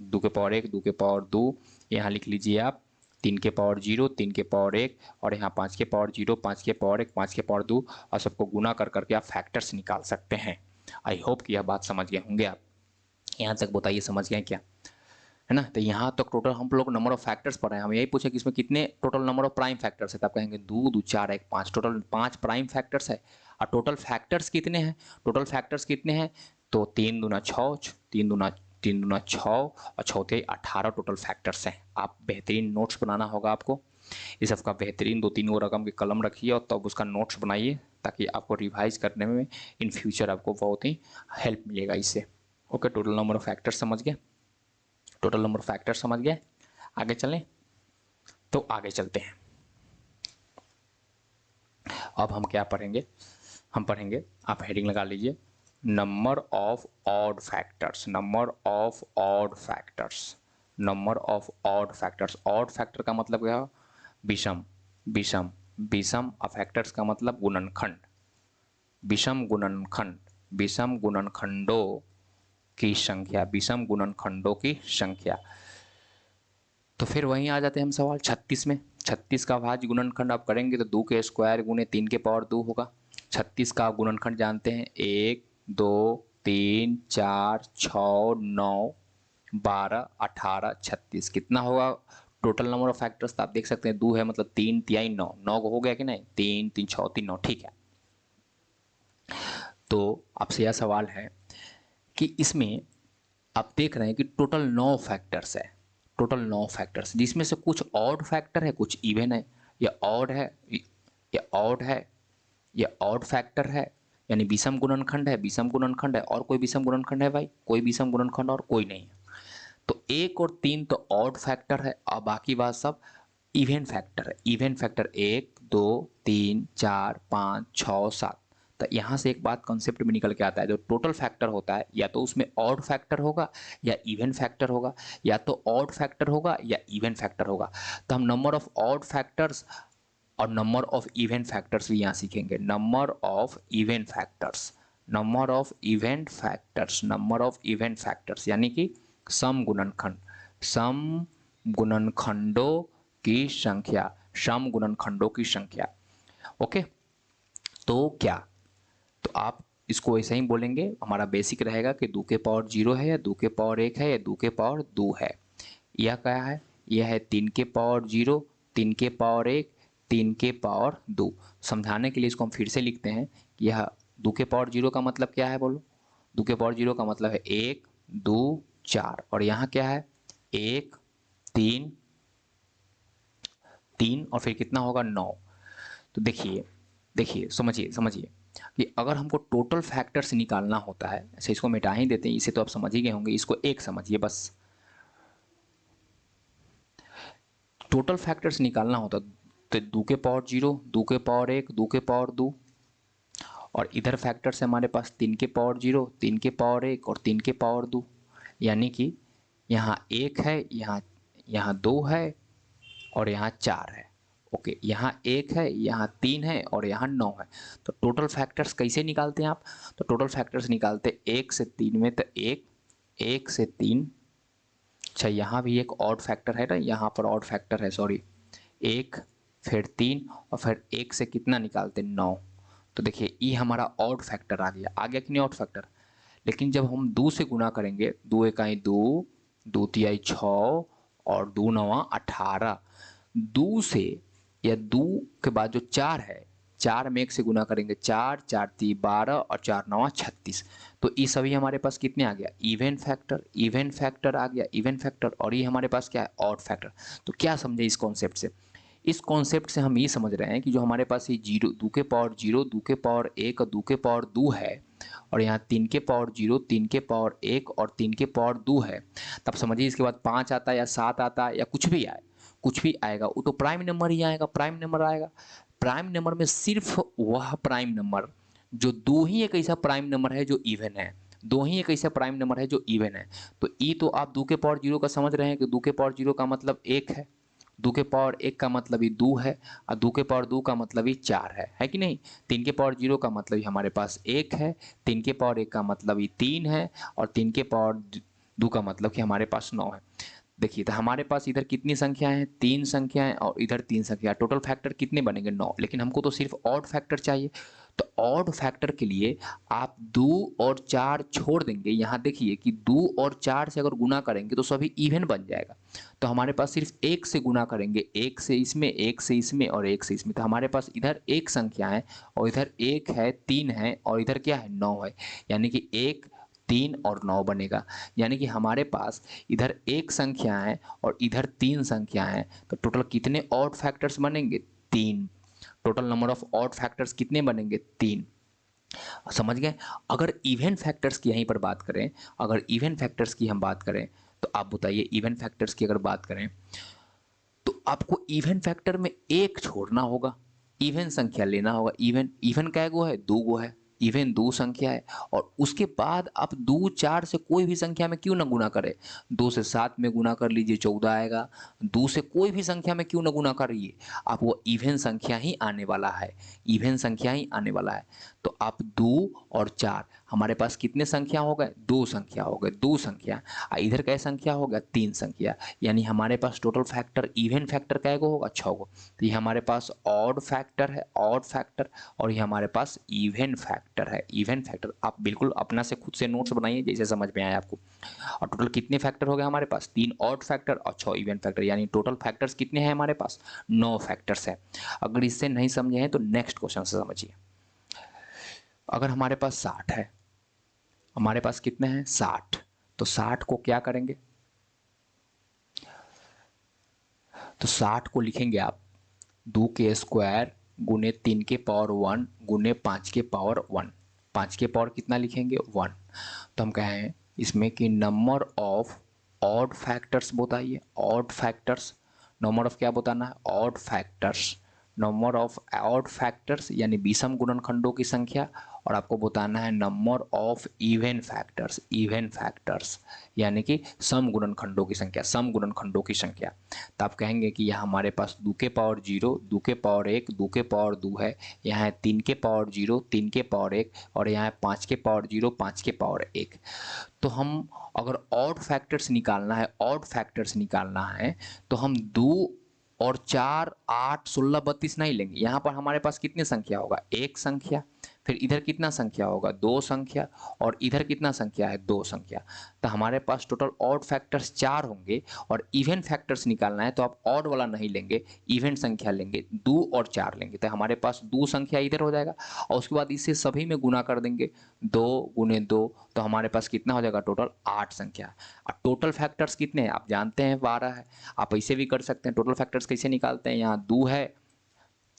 2 के पावर 1, 2 के पावर 2, यहाँ लिख लीजिए आप 3 के पावर 0, 3 के पावर 1, और यहाँ 5 के पावर 0, 5 के पावर 1, 5 के पावर 2, और सबको गुना कर करके आप फैक्टर्स निकाल सकते हैं। आई होप कि यह बात समझ गए होंगे आप। यहाँ तक बताइए समझ गए क्या। है ना। तो यहाँ तक टोटल हम लोग नंबर ऑफ फैक्टर्स पढ़ रहे हैं, हम यही पूछे कि इसमें कितने total number of prime factors है, तब कहेंगे 2 2 4 1 5, टोटल 5 प्राइम फैक्टर्स है। और टोटल फैक्टर्स कितने हैं, टोटल फैक्टर्स कितने हैं, तो 3 दूना 6, 3 दूना 6 और चौथे 18 टोटल फैक्टर्स हैं। आप बेहतरीन नोट्स बनाना होगा आपको, इस सबका बेहतरीन 2-3 वो रकम की कलम रखिए और तब उसका नोट्स बनाइए, ताकि आपको रिवाइज करने में इन फ्यूचर आपको बहुत ही हेल्प मिलेगा इससे। Okay, total number of factors समझ गए, टोटल नंबर ऑफ फैक्टर्स समझ गए। आगे चलें, तो आगे चलते हैं। अब हम क्या पढ़ेंगे, हम पढ़ेंगे, आप हेडिंग लगा लीजिए, number of odd factors, number of odd factors, number of odd factors. Odd factor का मतलब क्या है, विषम, विषम, विषम। फैक्टर्स का मतलब गुणनखंड, विषम गुणनखंड, विषम गुणनखंडों की संख्या, विषम गुणनखंडों की संख्या। तो फिर वहीं आ जाते हैं हम सवाल 36 में। 36 का भाज्य गुणनखंड आप करेंगे तो 2 के स्क्वायर गुने 3 के पावर 2 होगा। 36 का आप गुणनखंड जानते हैं, 1 2 3 4 6 9 12 18 36, कितना होगा टोटल नंबर ऑफ फैक्टर्स। तो आप देख सकते हैं 2 है मतलब 3 तिहाई 9, 9 हो गया कि नहीं, 3 3 6 3 9, ठीक है। तो आपसे यह सवाल है कि इसमें आप देख रहे हैं कि टोटल 9 फैक्टर्स है, टोटल 9 फैक्टर्स, जिसमें से कुछ ऑड फैक्टर है, कुछ इवन है। या ऑड है, या ऑड है, या ऑड फैक्टर है, यानी विषम गुणनखंड है, विषम गुणनखंड है। और कोई विषम गुणनखंड है भाई, कोई विषम गुणनखंड और कोई नहीं है। तो 1 और 3 तो ऑड फैक्टर है, और बाकी बात सब इवन फैक्टर है। Even factor 1 2 3 4 5 6 7। तो यहाँ से एक बात कॉन्सेप्ट में निकल के आता है, जो टोटल फैक्टर होता है या तो उसमें ऑड फैक्टर होगा या इवन फैक्टर होगा, या तो ऑड फैक्टर होगा या इवन फैक्टर होगा। तो हम नंबर ऑफ ऑड फैक्टर्स और नंबर ऑफ इवन फैक्टर्स भी यहाँ सीखेंगे। Number of even factors, number of event factors, number of event factors, यानी कि सम गुणनखंड, सम गुणनखंडों की संख्या, सम गुणनखंडों की संख्या। ओके, तो क्या, तो आप इसको ऐसे ही बोलेंगे, हमारा बेसिक रहेगा कि 2 के पावर 0 है, या 2 के पावर 1 है, या 2 के पावर 2 है। यह क्या है, यह है 3 के पावर 0, 3 के पावर 1, 3 के पावर 2। समझाने के लिए इसको हम फिर से लिखते हैं। यह 2 के पावर 0 का मतलब क्या है, बोलो। 2 के पावर 0 का मतलब है 1 2 4, और यहाँ क्या है 1 3 3, और फिर कितना होगा 9। तो देखिए, देखिए समझिए, समझिए कि अगर हमको टोटल फैक्टर्स निकालना होता है, ऐसे इसको मिटा ही देते हैं, इसे तो आप समझ ही गए होंगे, इसको एक समझिए बस। टोटल फैक्टर्स निकालना होता तो 2 के पावर 0, 2 के पावर 1, 2 के पावर 2, और इधर फैक्टर्स है हमारे पास 3 के पावर 0, 3 के पावर 1 और 3 के पावर 2। यानी कि यहाँ 1 है, यहाँ 2 है और यहाँ 4 है। ओके, यहाँ 1 है, यहाँ 3 है और यहाँ 9 है। तो टोटल फैक्टर्स कैसे निकालते हैं आप, तो टोटल फैक्टर्स निकालते 1 से 3 में, तो 1 से 3। अच्छा, यहाँ भी एक ऑड फैक्टर है ना, यहाँ पर ऑड फैक्टर है, सॉरी, 1 फिर 3 और फिर 1 से कितना निकालते 9। तो देखिए ये हमारा ऑड फैक्टर आ गया कि नहीं ऑड फैक्टर। लेकिन जब हम 2 से गुना करेंगे, 2 एकाई 2, 2 तिहाई 6 और 2 नवा 18, 2 से या 2 के बाद जो 4 है, 4 में 1 से गुना करेंगे, 4 4 ती 12 और 4 नवा 36। तो ये सभी हमारे पास कितने आ गया, इवन फैक्टर, इवन फैक्टर आ गया, इवन फैक्टर। और ये हमारे पास क्या है, ऑड फैक्टर। तो क्या समझे इस कॉन्सेप्ट से, इस कॉन्सेप्ट से हम ये समझ रहे हैं कि जो हमारे पास ये 0, 2 के पावर 0, 2 के पावर 1 और 2 के पावर 2 है, और यहाँ 3 के पावर 0, 3 के पावर 1 और 3 के पावर 2 है, तब समझिए इसके बाद 5 आता है या 7 आता है या कुछ भी आए, कुछ भी आएगा, वो तो प्राइम नंबर ही आएगा, प्राइम नंबर आएगा। प्राइम नंबर में सिर्फ वह प्राइम नंबर जो 2 ही एक ऐसा प्राइम नंबर है जो इवन है, 2 ही एक ऐसा प्राइम नंबर है जो इवन है। तो ई तो आप 2 के पावर 0 का समझ रहे हैं कि 2 के पावर 0 का मतलब 1 है, 2 के पावर 1 का मतलब ही 2 है, और 2 के पावर 2 का मतलब ही 4 है कि नहीं। 3 के पावर 0 का मतलब ही हमारे पास 1 है, 3 के पावर 1 का मतलब ही 3 है, और 3 के पावर 2 का मतलब कि हमारे पास 9 है। देखिए, तो हमारे पास इधर कितनी संख्याएं हैं, 3 संख्याएं, और इधर 3 संख्या, टोटल फैक्टर कितने बनेंगे 9। लेकिन हमको तो सिर्फ ऑड फैक्टर चाहिए, तो ऑड फैक्टर के लिए आप 2 और 4 छोड़ देंगे। यहाँ देखिए कि 2 और 4 से अगर गुना करेंगे तो सभी इवन बन जाएगा। तो हमारे पास सिर्फ 1 से गुना करेंगे, 1 से इसमें, 1 से इसमें और 1 से इसमें। तो हमारे पास इधर एक संख्या है और इधर 1 है, 3 है और इधर क्या है, 9 है। यानी कि 1, 3 और 9 बनेगा। यानी कि हमारे पास इधर एक संख्या है और इधर 3 संख्या है। तो टोटल कितने ऑड फैक्टर्स बनेंगे, 3। Total number of odd factors कितने बनेंगे, 3। समझ गए। अगर इवन फैक्टर्स की यहीं पर बात करें, अगर इवन फैक्टर्स की हम बात करें तो आप बताइए, इवन फैक्टर्स की अगर बात करें तो आपको इवन फैक्टर में एक छोड़ना होगा, इवन संख्या लेना होगा। इवन इवन कै गो है, 2 गो है। इवन 2 संख्या है और उसके बाद आप 2, 4 से कोई भी संख्या में क्यों ना गुना करें। 2 से 7 में गुना कर लीजिए, 14 आएगा। 2 से कोई भी संख्या में क्यों ना गुना करिए, आप वो इवन संख्या ही आने वाला है, इवन संख्या ही आने वाला है। तो आप 2 और 4, हमारे पास कितने संख्या हो गए, 2 संख्या हो गए, 2 संख्या। इधर क्या संख्या हो गया, 3 संख्या। यानी हमारे पास टोटल फैक्टर, इवन फैक्टर कै गो होगा, 6 गो। तो ये हमारे पास ऑड फैक्टर है, ऑड फैक्टर। और ये हमारे पास इवन फैक्टर है, इवन फैक्टर। आप बिल्कुल अपना से खुद से नोट्स बनाइए जैसे समझ में आया आपको। और टोटल कितने फैक्टर हो गए हमारे पास, 3 ऑड फैक्टर और 6 इवन फैक्टर। यानी टोटल फैक्टर्स कितने हैं हमारे पास, 9 फैक्टर्स है। अगर इससे नहीं समझे हैं तो नेक्स्ट क्वेश्चन से समझिए। अगर हमारे पास 60 है, हमारे पास कितने हैं, 60। तो 60 को क्या करेंगे, तो 60 को लिखेंगे आप 2 के स्क्वायर गुने 3 के पावर 1 गुने 5 के पावर 1। 5 के पावर कितना लिखेंगे, 1। तो हम कहें इसमें कि नंबर ऑफ ऑड फैक्टर्स बताइए, ऑड फैक्टर्स। नंबर ऑफ क्या बताना है, odd factors. Number of odd factors यानी विषम गुणनखंडों की संख्या। और आपको बताना है number of even factors, even factors यानी कि सम गुणनखंडों की संख्या, सम गुणनखंडों की संख्या। तो आप कहेंगे कि यह हमारे पास 2 के पावर 0, 2 के पावर 1, 2 के पावर 2 है। यहाँ है 3 के पावर 0, 3 के पावर 1 और यहाँ है 5 के पावर 0, 5 के पावर 1। तो हम अगर ऑड फैक्टर्स निकालना है, ऑड फैक्टर्स निकालना है तो हम 2 और 4, 8, 16, 32 नहीं लेंगे। यहाँ पर हमारे पास कितनी संख्या होगा, एक संख्या। फिर इधर कितना संख्या होगा, 2 संख्या। और इधर कितना संख्या है, 2 संख्या। तो हमारे पास टोटल ऑड फैक्टर्स 4 होंगे। और इवन फैक्टर्स निकालना है तो आप ऑड वाला नहीं लेंगे, इवन संख्या लेंगे, 2 और 4 लेंगे। तो हमारे पास 2 संख्या इधर हो जाएगा और उसके बाद इसे सभी में गुना कर देंगे, 2 गुने 2। तो हमारे पास कितना हो जाएगा, टोटल 8 संख्या। और टोटल फैक्टर्स कितने हैं आप जानते हैं, 12 है। आप ऐसे भी कर सकते हैं। टोटल फैक्टर्स कैसे निकालते हैं, यहाँ 2 है,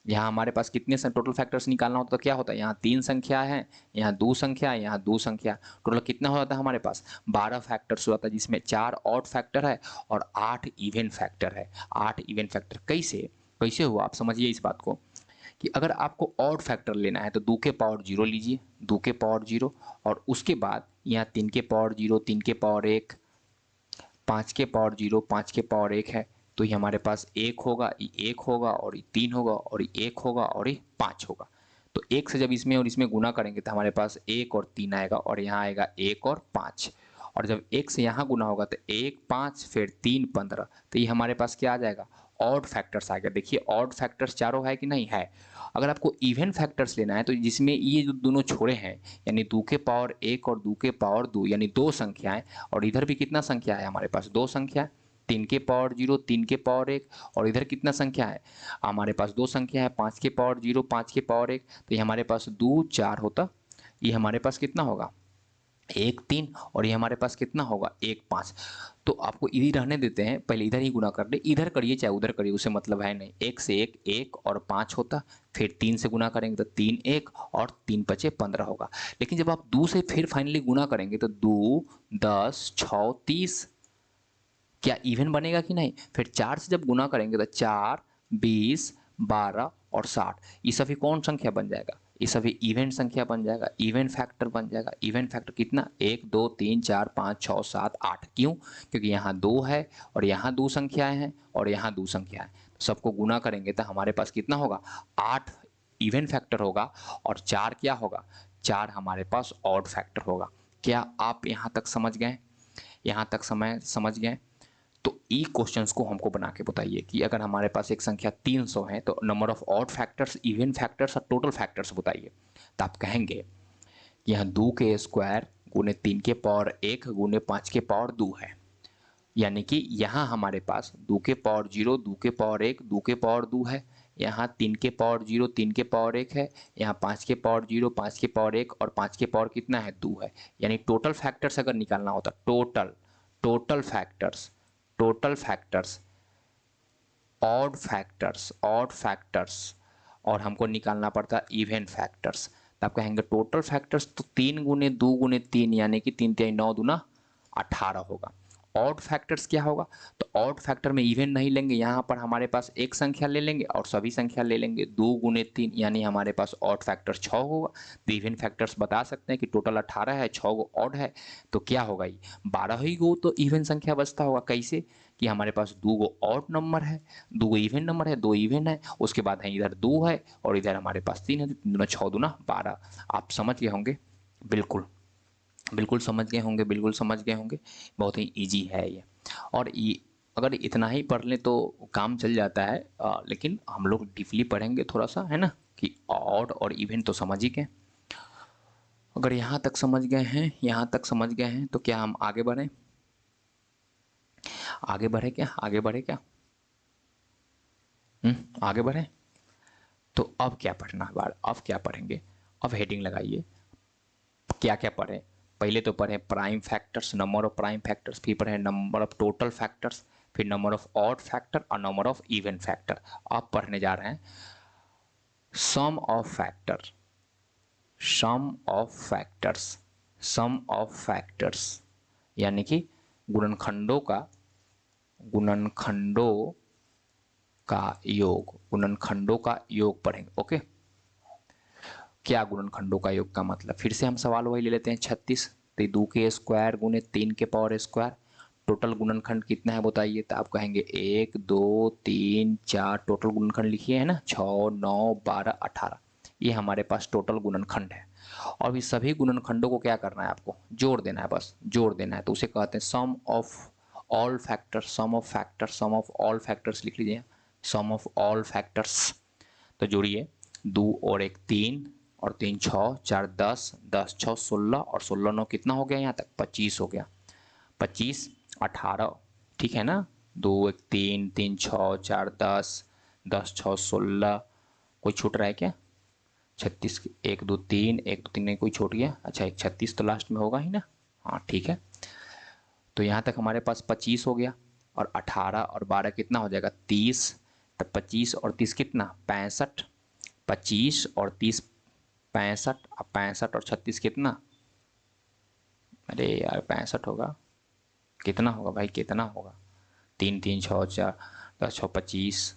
यहाँ हमारे पास कितने टोटल फैक्टर्स निकालना होता है तो क्या होता है, यहाँ 3 संख्या है, यहाँ 2 संख्या है, यहाँ 2 संख्या। टोटल कितना हो जाता है हमारे पास, 12 फैक्टर्स हो जाता है, जिसमें 4 ऑड फैक्टर है और 8 इवन फैक्टर है। 8 इवन फैक्टर कैसे कैसे हुआ, आप समझिए इस बात को कि अगर आपको ऑड फैक्टर लेना है तो 2 के पावर 0 लीजिए, 2 के पावर 0। और उसके बाद यहाँ 3 के पावर 0, 3 के पावर 1, 5 के पावर 0, 5 के पावर 1 है। तो ये हमारे पास 1 होगा, ये 1 होगा और ये 3 होगा और ये 1 होगा और ये 5 होगा। तो 1 से जब इसमें और इसमें गुना करेंगे तो हमारे पास 1 और 3 आएगा और यहाँ आएगा 1 और 5। और जब 1 से यहाँ गुना होगा तो 1, 5 फिर 3, 15। तो ये हमारे पास क्या आ जाएगा, ऑड फैक्टर्स आ गया। देखिए ऑड फैक्टर्स चारों है कि नहीं है। अगर आपको इवन फैक्टर्स लेना है तो जिसमें ये जो दोनों छोड़े हैं यानी 2 के पावर 1 और 2 के पावर 2 यानी 2 संख्याएं। और इधर भी कितना संख्या है हमारे पास, 2 संख्या। 3 के पावर 0, 3 के पावर 1 और इधर कितना संख्या है हमारे पास, 2 संख्या है, 5 के पावर 0, 5 के पावर 1। तो ये हमारे पास 2, 4 होता। ये हमारे पास कितना होगा, 1, 3 और ये हमारे पास कितना होगा, 1, 5। तो आपको इधर रहने देते हैं, पहले इधर ही गुना कर ले, इधर करिए चाहे उधर करिए उससे मतलब है नहीं। 1 से 1, 1 और 5 होता। फिर 3 से गुना करेंगे तो 3, 1 और 3 5 15 होगा। लेकिन जब आप 2 से फिर फाइनली गुना करेंगे तो 2, 10, 6, 30 क्या इवन बनेगा कि नहीं। फिर 4 से जब गुना करेंगे तो 4, 20, 12 और 60 ये सभी कौन संख्या बन जाएगा, ये सभी इवेंट संख्या बन जाएगा, इवेंट फैक्टर बन जाएगा। इवेंट फैक्टर कितना, 1, 2, 3, 4, 5, 6, 7, 8। क्यों, क्योंकि यहाँ 2 है और यहाँ 2 संख्याएं हैं और यहाँ 2 संख्याएं। सबको गुना करेंगे तो हमारे पास कितना होगा, 8 इवेंट फैक्टर होगा और 4 क्या होगा, 4 हमारे पास ऑड फैक्टर होगा। क्या आप यहाँ तक समझ गए, यहाँ तक समझ गए। तो ई क्वेश्चंस को हमको बना के बताइए कि अगर हमारे पास एक संख्या 300 है तो number of odd factors, even factors और टोटल फैक्टर्स बताइए। तो आप कहेंगे कि यहाँ 2 के स्क्वायर गुने 3 के पावर 1 गुने 5 के पावर 2 है, यानी कि यहाँ हमारे पास 2 के पावर 0, 2 के पावर 1, 2 के पावर 2 है, यहाँ 3 के पावर 0, 3 के पावर 1 है, यहाँ 5 के पावर 0, 5 के पावर 1 और 5 के पावर कितना है 2 है। यानी टोटल फैक्टर्स अगर निकालना होता, टोटल फैक्टर्स ऑड फैक्टर्स और हमको निकालना पड़ता इवन फैक्टर्स। तो आप कहेंगे टोटल फैक्टर्स तो 3 गुने 2 गुने 3 यानी कि 3 3 9 दूना 18 होगा। ऑड फैक्टर्स क्या होगा, तो ऑड फैक्टर में इवन नहीं लेंगे, यहाँ पर हमारे पास एक संख्या ले लेंगे और सभी संख्या ले लेंगे। 2 गुने 3 यानी हमारे पास ऑड फैक्टर 6 होगा। तो इवन फैक्टर्स बता सकते हैं कि टोटल 18 है, 6 गो ऑड है, तो क्या होगा ये 12 ही गो तो इवन संख्या बचता होगा। कैसे कि हमारे पास 2 गो ऑड नंबर है, 2 गो इवन नंबर है, 2 इवन है, उसके बाद है इधर 2 है और इधर हमारे पास 3 है, 3 दूना 6 दूना 12। आप समझ गए होंगे, बिल्कुल समझ गए होंगे। बहुत ही इजी है ये, और ये अगर इतना ही पढ़ लें तो काम चल जाता है, लेकिन हम लोग डीपली पढ़ेंगे थोड़ा सा, है ना, कि ऑड और इवन तो समझ ही गए। अगर यहाँ तक समझ गए हैं तो क्या हम आगे बढ़ें? आगे बढ़े क्या? आगे बढ़े। तो अब क्या पढ़ना है बार? अब क्या पढ़ेंगे? अब हेडिंग लगाइए, क्या क्या पढ़े? पहले तो पढ़े prime factors, number of prime factors, फिर पढ़े नंबर ऑफ टोटल फैक्टर्स, फिर नंबर ऑफ ऑड फैक्टर और नंबर ऑफ इवन फैक्टर। अब पढ़ने जा रहे हैं सम ऑफ फैक्टर्स, यानी कि गुणनखंडों का योग पढ़ेंगे। ओके, क्या गुणनखंडों का योग का मतलब? फिर से हम सवाल वही ले लेते हैं 36। तो 2 के स्क्वायर गुने 3 के पावर स्क्वायर, टोटल गुणनखंड कितना है बताइए? तो आप कहेंगे 1 2 3 4, टोटल गुणनखंड लिखिए, है ना, 6 9 12 18, ये हमारे पास टोटल गुणनखंड है। और इस सभी गुणनखंडों को क्या करना है? आपको जोड़ देना है, बस जोड़ देना है। तो उसे कहते हैं सम ऑफ ऑल फैक्टर्स लिख लीजिए, सम ऑफ ऑल फैक्टर्स। तो जोड़िए, 2 और 1 3 और 3 6, 4 10, 10 6 16 और 16 9 कितना हो गया? यहाँ तक 25 हो गया, 25 18, ठीक है ना। 2 1 3, 3 6 4 10, 10 6 16, कोई छूट रहा है क्या? 36, 1 2 3, 1 2 3 नहीं कोई छूट गया। अच्छा, एक 36 तो लास्ट में होगा ही ना। हाँ ठीक है, तो यहाँ तक हमारे पास 25 हो गया, और 18 और 12 कितना हो जाएगा? 30। तो 25 और 30 कितना? 65। 25 और 30 65, अब 65 और 36 कितना? अरे यार 65 होगा, कितना होगा भाई, कितना होगा? 3 3 6 4 10 6 25,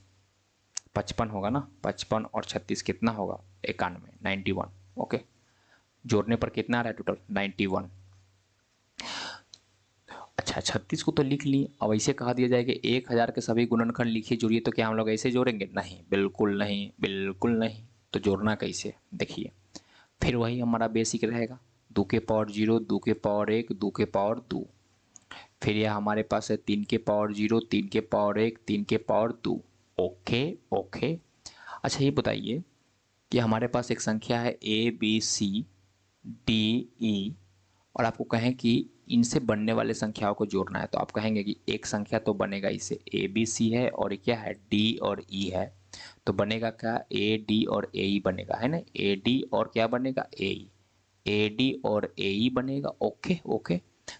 55 होगा ना। 55 और 36 कितना होगा? 91, 91। ओके, जोड़ने पर कितना आ रहा है टोटल? 91। अच्छा, 36 को तो लिख ली। अब ऐसे कहा दिया जाए कि 1000 के सभी गुणनखंड लिखिए जोड़िए, तो क्या हम लोग ऐसे जोड़ेंगे? नहीं, बिल्कुल नहीं। तो जोड़ना कैसे? देखिए, फिर वही हमारा बेसिक रहेगा, 2 के पावर 0, 2 के पावर 1, 2 के पावर 2। फिर यह हमारे पास है 3 के पावर 0, 3 के पावर 1, 3 के पावर 2। ओके। अच्छा, ये बताइए कि हमारे पास एक संख्या है ABCDE, और आपको कहें कि इनसे बनने वाले संख्याओं को जोड़ना है। तो आप कहेंगे कि एक संख्या तो बनेगा, इसे ABC है और क्या है? D और E है। तो बनेगा क्या? AD और AE बनेगा, है ना। AD और क्या बनेगा? AE। AD और AE बनेगा। ओके।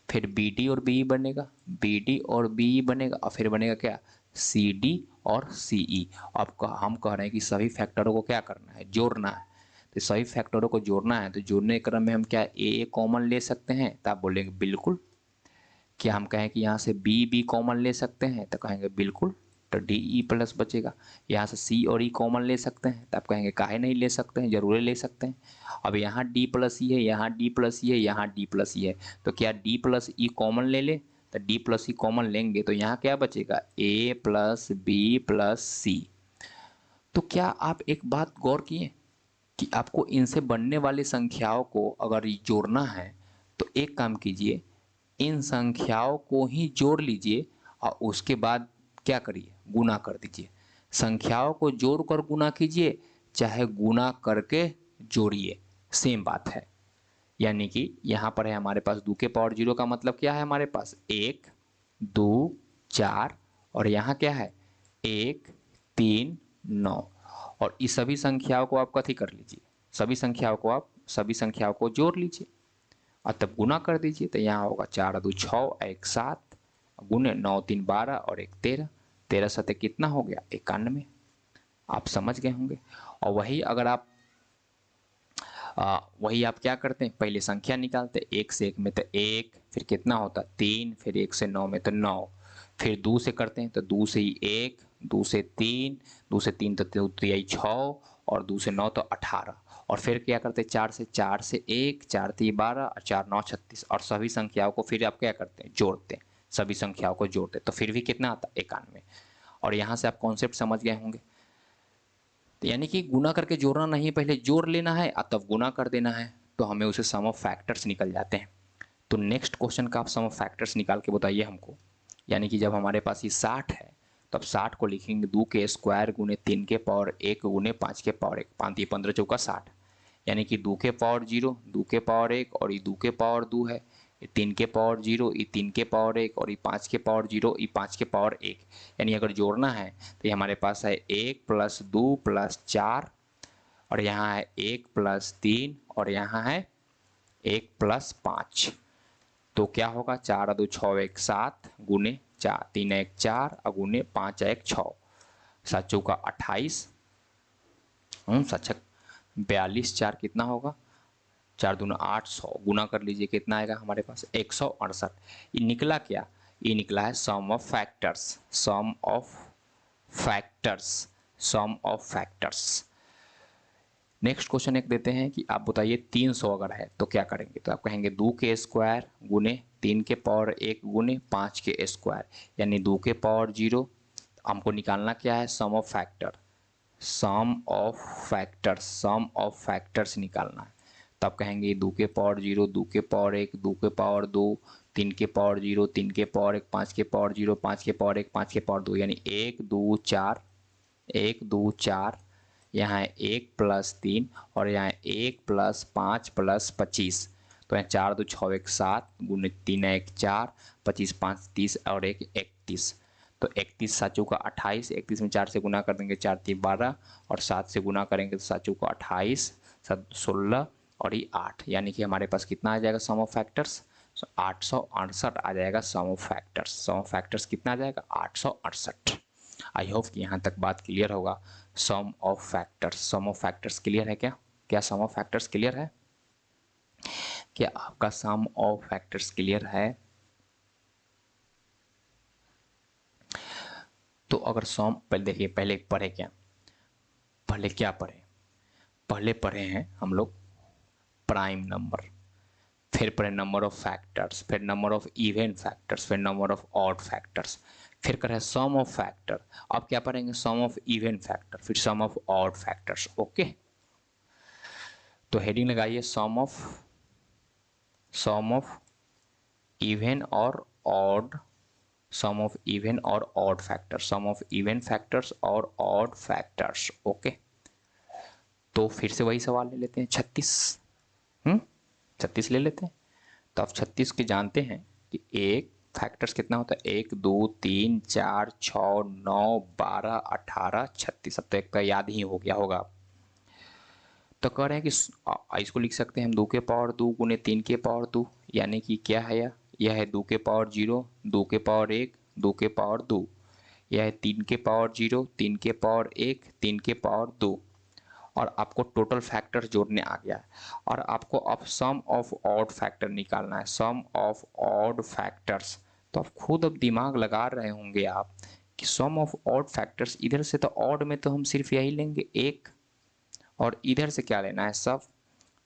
फिर BD और BE बनेगा, BD और BE बनेगा, और फिर बनेगा क्या? CD और CE। अब हम कह रहे हैं कि सभी फैक्टरों को क्या करना है? जोड़ना है। तो सभी फैक्टरों को जोड़ना है, तो जोड़ने के क्रम में हम क्या ए कॉमन ले सकते हैं? तो आप बोलेंगे बिल्कुल। क्या हम कहें कि यहाँ से बी कॉमन ले सकते हैं? तो कहेंगे बिल्कुल। तो DE प्लस बचेगा। यहाँ से C और E कॉमन ले सकते हैं? तो आप कहेंगे काहे नहीं ले सकते हैं, जरूर ले सकते हैं। अब यहाँ D प्लस E है, यहाँ D प्लस E है, यहाँ D प्लस E है, तो क्या D प्लस E कॉमन ले ले? तो D प्लस E कॉमन लेंगे तो यहाँ क्या बचेगा? A plus B plus C। तो क्या आप एक बात गौर किए कि आपको इनसे बनने वाली संख्याओं को अगर जोड़ना है तो एक काम कीजिए, इन संख्याओं को ही जोड़ लीजिए और उसके बाद क्या करिए? गुना कर दीजिए। संख्याओं को जोड़कर गुना कीजिए, चाहे गुना करके जोड़िए, सेम बात है। यानी कि यहाँ पर है हमारे पास 2 के पावर 0 का मतलब क्या है, हमारे पास 1 2 4 और यहाँ क्या है 1 3 9। और इस सभी संख्याओं को आप कथी कर लीजिए, सभी संख्याओं को जोड़ लीजिए और तब गुना कर दीजिए। तो यहाँ होगा 4 2 6 1 7 गुने 9 3 12 और 1 13। 13 सतह कितना हो गया 91। आप समझ गए होंगे। और वही आप क्या करते हैं, पहले संख्या निकालते, 1 से 1 में तो 1, फिर कितना होता 3, फिर 1 से 9 में तो 9, फिर 2 से करते हैं तो 2 से ही 1, 2 से 3, 2 से 3 तो 2 3 6 और 2 से 9 तो 18। और फिर क्या करते हैं 4 से 1, 4 3 12 और 4 9 36। और सभी संख्याओं को फिर आप क्या करते हैं जोड़ते हैं, सभी संख्याओं को जोड़ते हैं तो फिर भी कितना आता 91। और यहाँ से आप कॉन्सेप्ट समझ गए होंगे। तो यानी कि गुना करके जोड़ना नहीं, पहले जोड़ लेना है और तब गुना कर देना है, तो हमें उसे सम ऑफ फैक्टर्स निकल जाते हैं। तो नेक्स्ट क्वेश्चन का आप सम ऑफ फैक्टर्स निकाल के बताइए हमको। यानी कि जब हमारे पास ये 60 है तो अब 60 को लिखेंगे 2 के स्क्वायर गुने 3 के पावर 1 गुने 5 के पावर 1, 5 15 चौका 60। यानी कि 2 के पावर 0, 2 के पावर 1 और ये 2 के पावर 2 है, ये 3 के पावर 0, ये 3 के पावर 1 और ये 5 के पावर 0, ये 5 के पावर 1। यानी अगर जोड़ना है तो ये हमारे पास है 1 + 2 + 4 और यहाँ है 1 + 3 और यहाँ है 1 + 5। तो क्या होगा 4 2 6 1 7 गुने 4 3 1 4 और गुने 5 1 6, 7 चौका 28, 7 42, 4 कितना होगा 4 दूना 800, गुना कर लीजिए कितना आएगा हमारे पास 168। ये निकला क्या, ये निकला है sum of factors, sum of factors, sum of factors. Next question एक देते हैं कि आप बताइए 300 अगर है तो क्या करेंगे। तो आप कहेंगे 2 के स्क्वायर गुने 3 के पावर 1 गुने 5 के स्क्वायर, यानी 2 के पावर 0। हमको निकालना क्या है sum of factor, sum of factors, sum of factors निकालना है। तो आप कहेंगे 2 के पावर 0, 2 के पावर 1, 2 के पावर 2, 3 के पावर 0, 3 के पावर 1, 5 के पावर 0, 5 के पावर 1, 5 के पावर 2, यानी 1 2 4, 1 2 4, यहाँ है 1 + 3 और यहाँ 1 + 5 + 25। तो यहाँ 4 2 6 1 7 गुने 3 1 4, 25 5 30 और 1 31। तो 31 7 चौका 28, 31 में 4 से गुना कर देंगे 4 3 12 और 7 से गुना करेंगे तो 7 चौका 28, 7 16 और ये 8। यानी कि हमारे पास कितना आ जाएगा सम ऑफ फैक्टर्स 868 आ जाएगा sum of factors. Sum of factors कितना आ जाएगा 868। आई होप कि यहाँ तक बात क्लियर होगा। Sum of factors, sum of factors clear है क्या, क्या सम ऑफ फैक्टर्स क्लियर है, क्या आपका सम ऑफ फैक्टर्स क्लियर है। तो अगर सम पहले देखिए, पहले पढ़े क्या, पहले क्या पढ़े, पहले पढ़े हैं हम लोग प्राइम नंबर, फिर पढ़े नंबर ऑफ फैक्टर्स, फिर नंबर ऑफ इवन फैक्टर्स, फिर नंबर ऑफ ऑड फैक्टर्स, फिर करें सम ऑफ फैक्टर। अब क्या पढ़ेंगे सम ऑफ इवन फैक्टर, फिर sum of odd factors. Okay, तो हेडिंग लगाइए सम ऑफ इवन और ऑड, सम ऑफ इवन और odd factors, sum of even factors और ऑड फैक्टर्स। ओके, तो फिर से वही सवाल ले लेते हैं 36, 36 ले लेते हैं। तो आप 36 के जानते हैं कि एक फैक्टर्स कितना होता है 1 2 3 4 6 9 12 18 36। अब तो एक का याद ही हो गया होगा। तो कह रहे हैं कि इसको लिख सकते हैं हम 2 के पावर 2 गुने 3 के पावर 2, यानी कि क्या है यह है 2 के पावर 0, 2 के पावर 1, 2 के पावर 2, यह है 3 के पावर 0, 3 के पावर 1, 3 के पावर 2। और आपको टोटल फैक्टर जोड़ने आ गया है। और आपको अब सम ऑफ ऑड फैक्टर निकालना है, सम ऑफ ऑड फैक्टर्स। तो आप खुद अब दिमाग लगा रहे होंगे आप कि सम ऑफ ऑड फैक्टर्स, इधर से तो ऑड में तो हम सिर्फ यही लेंगे 1 और इधर से क्या लेना है सब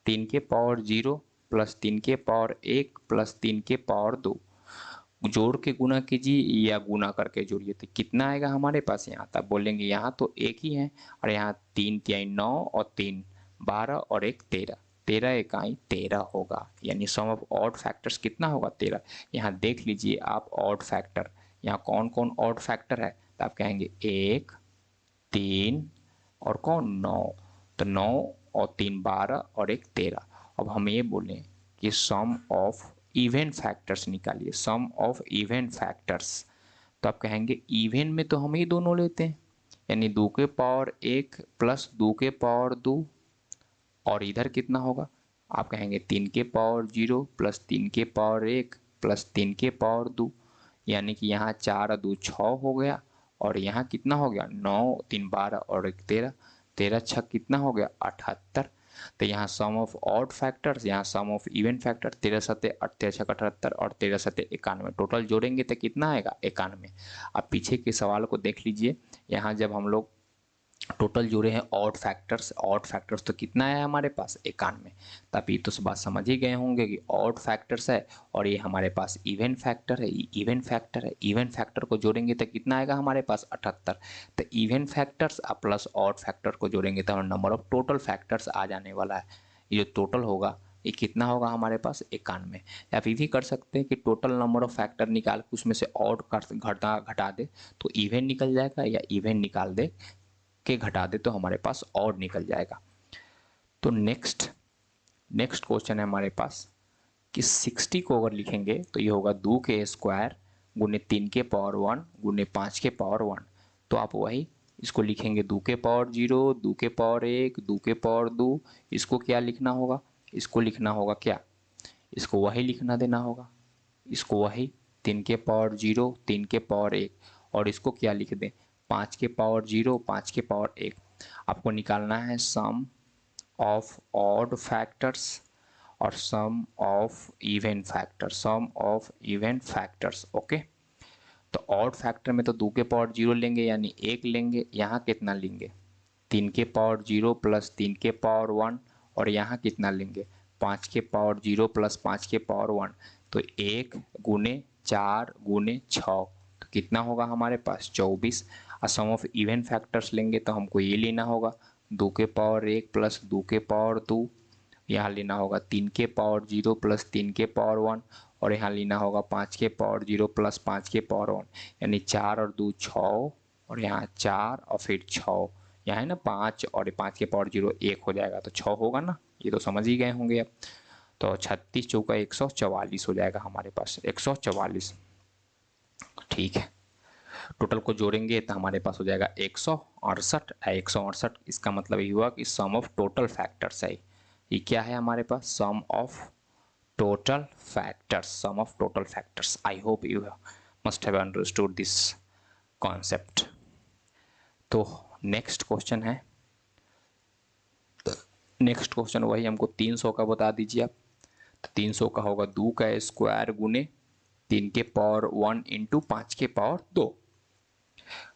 3 के पावर 0 + 3 के पावर 1 + 3 के पावर 2, जोड़ के गुना कीजिए या गुना करके जोड़िए तो कितना आएगा हमारे पास। यहाँ तक बोलेंगे यहाँ तो एक ही है और यहाँ 3 3 9 और 3 12 और 1 13, 13 इकाई 13 होगा। यानी सम ऑफ ऑड फैक्टर्स कितना होगा 13। यहाँ देख लीजिए आप ऑड फैक्टर, यहाँ कौन कौन ऑड फैक्टर है। तो आप कहेंगे 1 3 और कौन 9, तो 9 और 3 12 और 1 13। अब हम ये बोलें कि सम ऑफ इवन फैक्टर्स निकालिए, सम ऑफ इवन फैक्टर्स। तो आप कहेंगे इवन में तो हम ये दोनों लेते हैं, यानी 2 के पावर 1 प्लस 2 के पावर 2, और इधर कितना होगा, आप कहेंगे 3 के पावर 0 प्लस 3 के पावर 1 प्लस 3 के पावर 2, यानी कि यहाँ 4 और 2 6 हो गया, और यहाँ कितना हो गया 9 3 12 और 1 13, 13 6 कितना हो गया 78। तो यहाँ सम ऑफ ऑड फैक्टर्स, यहाँ सम ऑफ इवन फैक्टर, 13 सत्ते 13 छक 78 और 13 सत्ते 91, टोटल जोड़ेंगे तो कितना आएगा 91। अब पीछे के सवाल को देख लीजिए, यहाँ जब हम लोग टोटल जोड़े हैं ऑड फैक्टर्स तो कितना है हमारे पास 91। तब ये तो बात समझ ही गए होंगे कि ऑड फैक्टर्स है और ये हमारे पास इवन फैक्टर है, ये इवन फैक्टर है। इवन फैक्टर को जोड़ेंगे तो कितना आएगा हमारे पास 78। तो even factors plus odd factor को जोड़ेंगे तो नंबर ऑफ टोटल फैक्टर्स आ जाने वाला है। ये जो टोटल होगा ये कितना होगा हमारे पास 91। आप ये भी कर सकते हैं कि टोटल नंबर ऑफ फैक्टर निकाल के उसमें से ऑड घटा दे तो इवन निकल जाएगा, या इवन निकाल दे के घटा दे तो हमारे पास ऑड निकल जाएगा। तो नेक्स्ट क्वेश्चन है हमारे पास कि 60 को अगर लिखेंगे तो ये होगा 2 के स्क्वायर गुने 3 के पावर 1 गुने 5 के पावर 1। तो आप वही इसको लिखेंगे 2 के पावर 0, 2 के पावर 1, 2 के पावर 2। इसको क्या लिखना होगा, इसको लिखना होगा क्या, इसको वही लिखना देना होगा, इसको वही 3 के पावर 0, 3 के पावर 1, और इसको क्या लिख दें 5 के पावर 0, 5 के पावर 1। आपको निकालना है सम ऑफ ऑड फैक्टर्स और sum of even factors, sum of even factors. Okay, तो ऑड फैक्टर में तो 2 के पावर 0 लेंगे यानी 1 लेंगे, यहाँ कितना लेंगे 3 के पावर 0 प्लस 3 के पावर 1, और यहाँ कितना लेंगे 5 के पावर 0 प्लस 5 के पावर 1। तो 1 गुने 4 गुने 6 तो कितना होगा हमारे पास 24। और सम ऑफ इवन फैक्टर्स लेंगे तो हमको ये लेना होगा 2 के पावर 1 प्लस 2 के पावर 2, यहाँ लेना होगा 3 के पावर 0 प्लस 3 के पावर 1, और यहाँ लेना होगा 5 के पावर 0 प्लस 5 के पावर 1, यानी 4 और 2 6, और यहाँ 4 और फिर 6, यहाँ है ना 5 और 5 के पावर 0 1 हो जाएगा तो 6 होगा ना, ये तो समझ ही गए होंगे अब। तो 36 चौका 144 हो जाएगा हमारे पास 144। ठीक है, टोटल को जोड़ेंगे तो हमारे पास हो जाएगा 168। 168 इसका मतलब ये हुआ कि सम ऑफ टोटल फैक्टर्स है। ये क्या है हमारे पास sum of total factors, sum of total factors. I hope you must have understood this concept. तो नेक्स्ट क्वेश्चन है, नेक्स्ट क्वेश्चन वही हमको 300 का बता दीजिए आप। तो 300 का होगा 2 का स्क्वायर गुने 3 के पावर 1 इंटू 5 के पावर 2।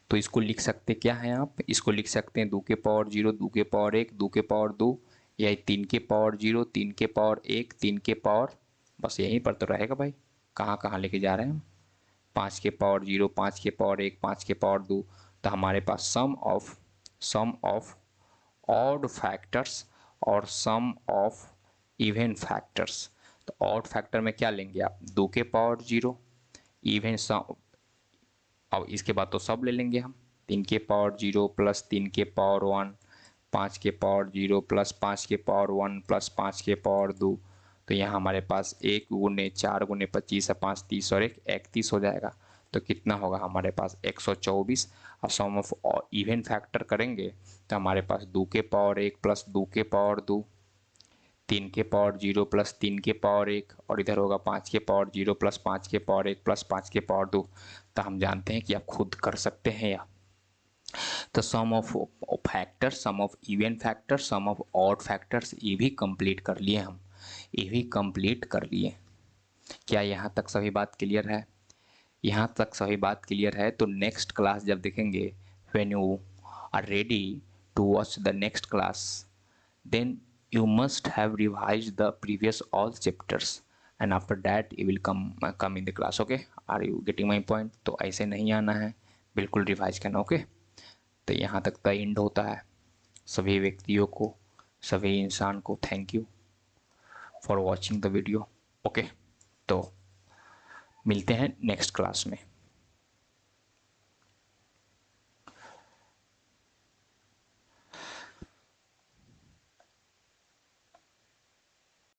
तो इसको लिख सकते क्या है आप, इसको लिख सकते हैं 2 के पावर 0, 2 के पावर 1, 2 के पावर 2, या 3 के पावर 0, 3 के पावर 1, 3 के पावर, बस यहीं पर तो रहेगा भाई, कहाँ कहाँ लेके जा रहे हैं हम, 5 के पावर 0, 5 के पावर 1, 5 के पावर 2। तो हमारे पास सम ऑफ ऑड फैक्टर्स और सम ऑफ इवन फैक्टर्स। तो ऑड फैक्टर में क्या लेंगे आप 2 के पावर 0, इवन सम, अब इसके बाद तो सब ले लेंगे हम 3 के पावर 0 प्लस 3 के पावर 1, 5 के पावर 0 प्लस 5 के पावर 1 प्लस 5 के पावर 2। तो यहाँ हमारे पास 1 गुने 4 गुने 25 है 5 30 और 1 31 हो जाएगा। तो कितना होगा हमारे पास 124। और सम ऑफ इवन फैक्टर करेंगे तो हमारे पास 2 के पावर 1 प्लस 2 के पावर 2, 3 के पावर 0 प्लस 3 के पावर 1, और इधर होगा 5 के पावर 0 प्लस 5 के पावर 1 प्लस 5 के पावर 2। तो हम जानते हैं कि आप खुद कर सकते हैं या तो sum of factors, sum of even factors, sum of odd factors, ये भी कंप्लीट कर लिए हम, ये भी कंप्लीट कर लिए। क्या यहाँ तक सभी बात क्लियर है, यहाँ तक सभी बात क्लियर है। तो नेक्स्ट क्लास जब देखेंगे, when you are ready to watch the next class, then you must have revised the previous all chapters and after that you will come in the class. Okay, are you getting my point? तो ऐसे नहीं आना है, बिल्कुल revise करना। Okay, तो यहाँ तक का एंड होता है। सभी व्यक्तियों को, सभी इंसान को thank you for watching the video. Okay, तो मिलते हैं नेक्स्ट क्लास में।